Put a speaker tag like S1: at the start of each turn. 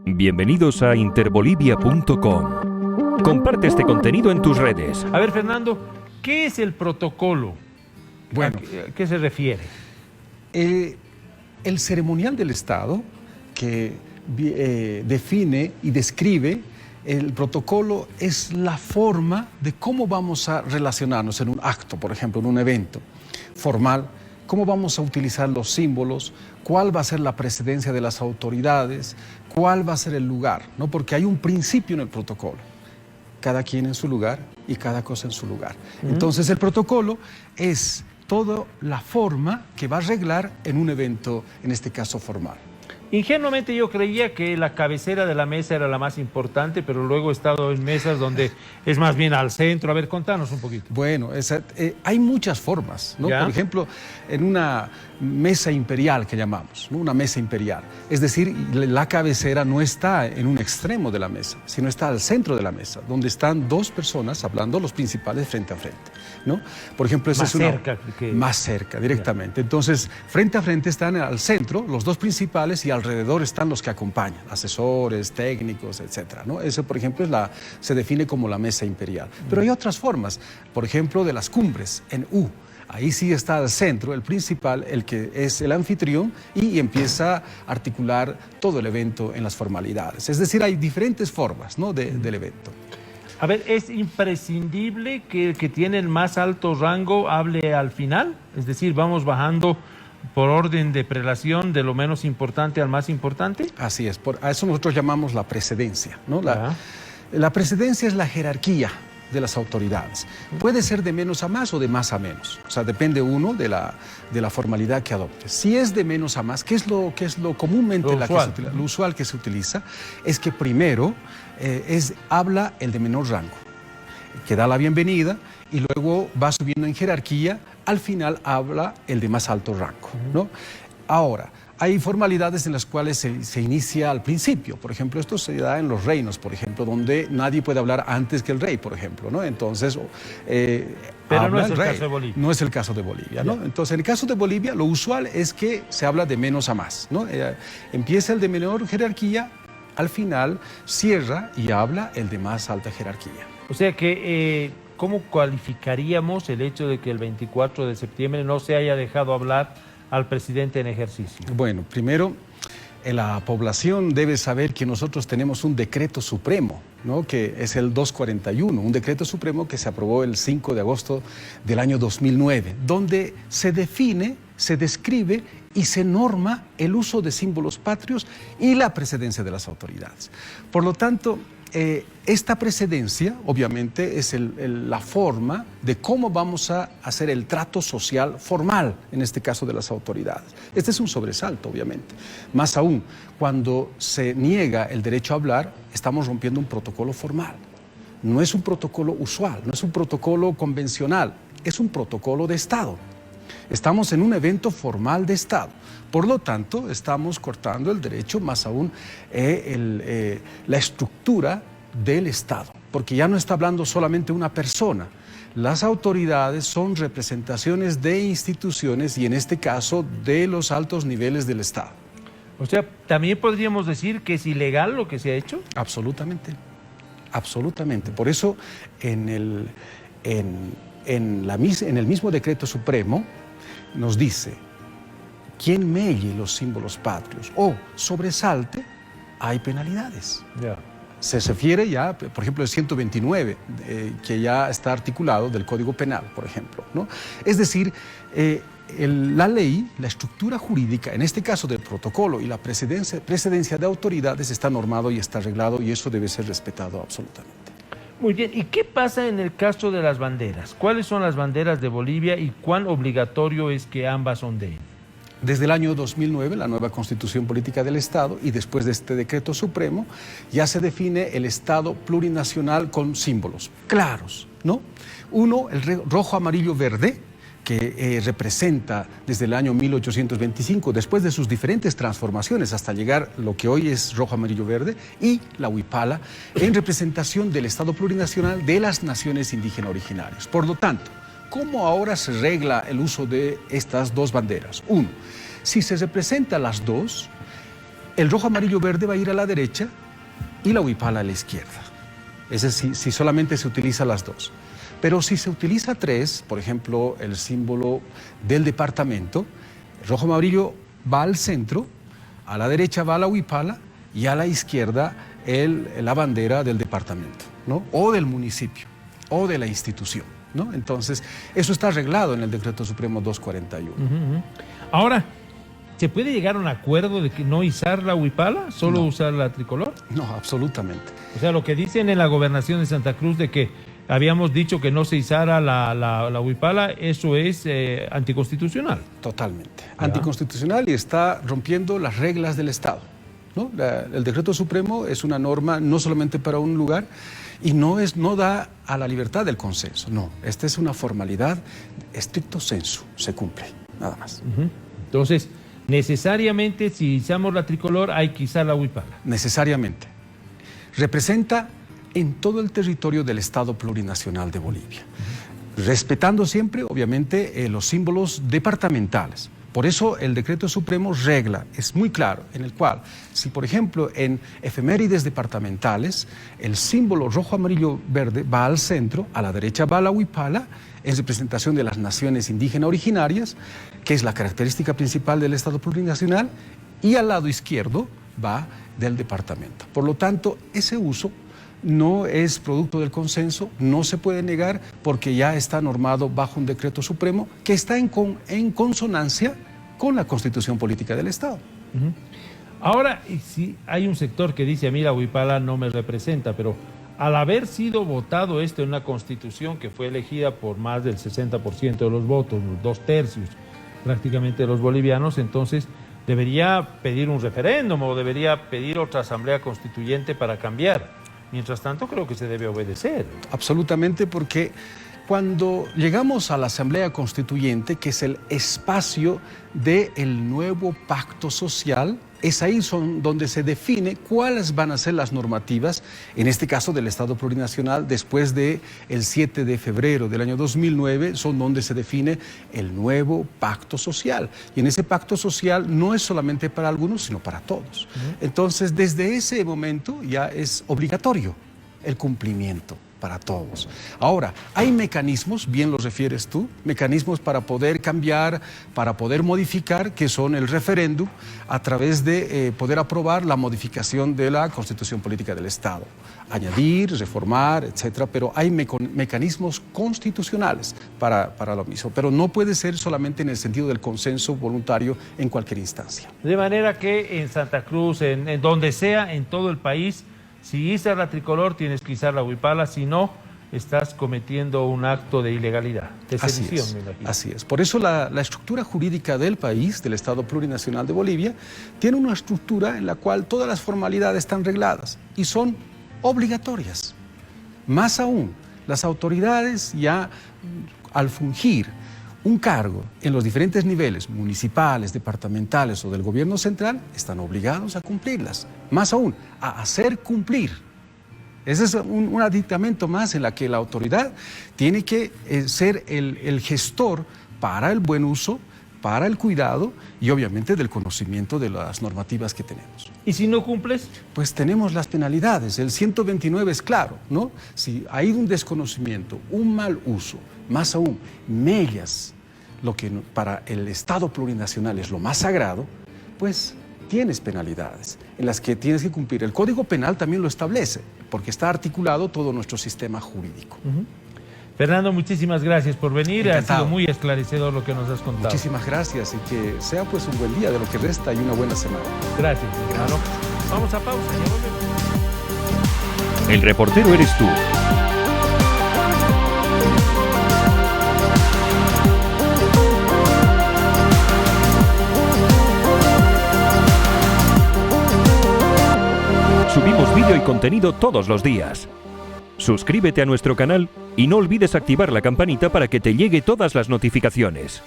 S1: Bienvenidos a interbolivia.com. Comparte este contenido en tus redes.
S2: A ver, Fernando, ¿qué es el protocolo?
S3: Bueno,
S2: ¿A qué se refiere?
S3: El ceremonial del Estado que define y describe el protocolo es la forma de cómo vamos a relacionarnos en un acto, por ejemplo, en un evento formal, cómo vamos a utilizar los símbolos, cuál va a ser la precedencia de las autoridades, cuál va a ser el lugar, ¿no? Porque hay un principio en el protocolo, cada quien en su lugar y cada cosa en su lugar. Entonces el protocolo es toda la forma que va a arreglar en un evento, en este caso formal.
S2: Ingenuamente yo creía que la cabecera de la mesa era la más importante, pero luego he estado en mesas donde es más bien al centro. A ver, contanos un poquito.
S3: Bueno, hay muchas formas, ¿no?
S2: ¿Ya?
S3: Por ejemplo, en una mesa imperial que llamamos, ¿no? Una mesa imperial. Es decir, la cabecera no está en un extremo de la mesa, sino está al centro de la mesa, donde están dos personas hablando, los principales frente a frente, ¿no? Por ejemplo, esa
S2: Más
S3: es una...
S2: cerca que...
S3: Más cerca, directamente. Entonces, frente a frente están al centro los dos principales y alrededor están los que acompañan, asesores, técnicos, etcétera, ¿no? Eso, por ejemplo, se define como la mesa imperial. Pero hay otras formas, por ejemplo, de las cumbres, en U. Ahí sí está al centro el principal, el que es el anfitrión, y empieza a articular todo el evento en las formalidades. Es decir, hay diferentes formas, ¿no? del evento.
S2: A ver, ¿es imprescindible que el que tiene el más alto rango hable al final? Es decir, vamos bajando por orden de prelación de lo menos importante al más importante.
S3: Así es, a eso nosotros llamamos la precedencia, ¿no? La precedencia es la jerarquía de las autoridades. Puede ser de menos a más o de más a menos. O sea, depende uno de la formalidad que adopte. Si es de menos a más, ¿qué es lo comúnmente lo usual que se utiliza? Es que primero habla el de menor rango, que da la bienvenida, y luego va subiendo en jerarquía. Al final habla el de más alto rango, ¿no? Ahora, hay formalidades en las cuales se inicia al principio. Por ejemplo, esto se da en los reinos, por ejemplo, donde nadie puede hablar antes que el rey, por ejemplo, ¿no? Entonces,
S2: pero no es el caso de Bolivia.
S3: No es el caso de Bolivia, ¿no? Entonces, en el caso de Bolivia, lo usual es que se habla de menos a más, ¿no? Empieza el de menor jerarquía, al final cierra y habla el de más alta jerarquía.
S2: O sea que, ¿cómo cualificaríamos el hecho de que el 24 de septiembre no se haya dejado hablar al presidente en ejercicio?
S3: Bueno, primero, la población debe saber que nosotros tenemos un decreto supremo, ¿no? Que es el 241, un decreto supremo que se aprobó el 5 de agosto del año 2009, donde se define, se describe y se norma el uso de símbolos patrios y la precedencia de las autoridades. Por lo tanto, esta precedencia, obviamente, es la forma de cómo vamos a hacer el trato social formal, en este caso de las autoridades. Este es un sobresalto, obviamente. Más aún, cuando se niega el derecho a hablar, estamos rompiendo un protocolo formal. No es un protocolo usual, no es un protocolo convencional, es un protocolo de Estado. Estamos en un evento formal de Estado. Por lo tanto, estamos cortando el derecho, más aún la estructura del Estado, porque ya no está hablando solamente una persona. Las autoridades son representaciones de instituciones y en este caso de los altos niveles del Estado.
S2: O sea, ¿también podríamos decir que es ilegal lo que se ha hecho?
S3: Absolutamente, absolutamente. Por eso en el mismo decreto supremo nos dice: quien melle los símbolos patrios o sobresalte, hay penalidades.
S2: Ya.
S3: Se refiere ya, por ejemplo, el 129, que ya está articulado del Código Penal, por ejemplo, ¿no? Es decir, la ley, la estructura jurídica, en este caso del protocolo y la precedencia de autoridades, está normado y está arreglado, y eso debe ser respetado absolutamente.
S2: Muy bien, ¿y qué pasa en el caso de las banderas? ¿Cuáles son las banderas de Bolivia y cuán obligatorio es que ambas ondeen?
S3: Desde el año 2009, la nueva Constitución Política del Estado, y después de este decreto supremo, ya se define el Estado plurinacional con símbolos claros, ¿no? Uno, el rojo, amarillo, verde, que representa desde el año 1825, después de sus diferentes transformaciones hasta llegar lo que hoy es rojo, amarillo, verde, y la huipala, en representación del Estado plurinacional de las naciones indígenas originarias. Por lo tanto, ¿cómo ahora se regla el uso de estas dos banderas? Uno, si se representan las dos, El rojo, amarillo, verde va a ir a la derecha y la huipala a la izquierda. Es decir, si solamente se utiliza las dos. Pero si se utiliza tres, por ejemplo, el símbolo del departamento, el rojo, amarillo va al centro, a la derecha va la huipala y a la izquierda la bandera del departamento, ¿no? O del municipio o de la institución, ¿no? Entonces, eso está arreglado en el Decreto Supremo 241.
S2: Ahora, ¿se puede llegar a un acuerdo de que no izar la huipala, solo
S3: No.
S2: usar la tricolor?
S3: No, absolutamente.
S2: O sea, lo que dicen en la gobernación de Santa Cruz de que habíamos dicho que no se izara la huipala, eso es anticonstitucional.
S3: Totalmente. Anticonstitucional y está rompiendo las reglas del Estado, ¿no? El Decreto Supremo es una norma no solamente para un lugar y no da a la libertad del consenso, no. Esta es una formalidad estricto sensu, se cumple, nada más.
S2: Entonces, necesariamente, si izamos la tricolor, hay que izar la huipala.
S3: Necesariamente. Representa en todo el territorio del Estado Plurinacional de Bolivia, respetando siempre, obviamente, los símbolos departamentales. Por eso el Decreto Supremo regla, es muy claro, en el cual, si por ejemplo en efemérides departamentales, el símbolo rojo, amarillo, verde va al centro, a la derecha va la huipala, en representación de las naciones indígenas originarias, que es la característica principal del Estado Plurinacional, y al lado izquierdo va del departamento. Por lo tanto, ese uso no es producto del consenso, no se puede negar porque ya está normado bajo un decreto supremo que está en consonancia con la Constitución Política del Estado.
S2: Ahora, si hay un sector que dice, a mí la huipala no me representa, pero al haber sido votado esto en una constitución que fue elegida por más del 60% de los votos, 2/3 prácticamente de los bolivianos, entonces debería pedir un referéndum o debería pedir otra asamblea constituyente para cambiar. Mientras tanto, creo que se debe obedecer.
S3: Absolutamente, porque cuando llegamos a la Asamblea Constituyente, que es el espacio del nuevo pacto social, es ahí donde se define cuáles van a ser las normativas, en este caso del Estado Plurinacional, después del 7 de febrero del año 2009, son donde se define el nuevo pacto social. Y en ese pacto social no es solamente para algunos, sino para todos. Entonces, desde ese momento ya es obligatorio el cumplimiento para todos. Ahora, hay mecanismos, bien los refieres tú, mecanismos para poder cambiar, para poder modificar, que son el referéndum, a través de poder aprobar la modificación de la Constitución Política del Estado. Añadir, reformar, etcétera, pero hay mecanismos constitucionales para lo mismo, pero no puede ser solamente en el sentido del consenso voluntario en cualquier instancia.
S2: De manera que en Santa Cruz, en donde sea, en todo el país, si izas la tricolor, tienes que izar la huipala, si no, estás cometiendo un acto de ilegalidad, de sedición, me imagino.
S3: Así es. Por eso la estructura jurídica del país, del Estado Plurinacional de Bolivia, tiene una estructura en la cual todas las formalidades están regladas y son obligatorias. Más aún, las autoridades ya al fungir un cargo en los diferentes niveles, municipales, departamentales o del gobierno central, están obligados a cumplirlas. Más aún, a hacer cumplir. Ese es un aditamento más en la que la autoridad tiene que ser el gestor para el buen uso, para el cuidado y obviamente del conocimiento de las normativas que tenemos.
S2: ¿Y si no cumples?
S3: Pues tenemos las penalidades. El 129 es claro, ¿no? Si hay un desconocimiento, un mal uso, más aún, mellas, lo que para el Estado Plurinacional es lo más sagrado, pues tienes penalidades en las que tienes que cumplir. El Código Penal también lo establece, porque está articulado todo nuestro sistema jurídico.
S2: Fernando, muchísimas gracias por venir.
S3: Encantado.
S2: Ha sido muy esclarecedor lo que nos has contado.
S3: Muchísimas gracias y que sea pues un buen día de lo que resta y una buena semana.
S2: Gracias, hermano. Vamos a pausa, ya volvemos.
S1: El reportero eres tú. Subimos vídeo y contenido todos los días. Suscríbete a nuestro canal y no olvides activar la campanita para que te llegue todas las notificaciones.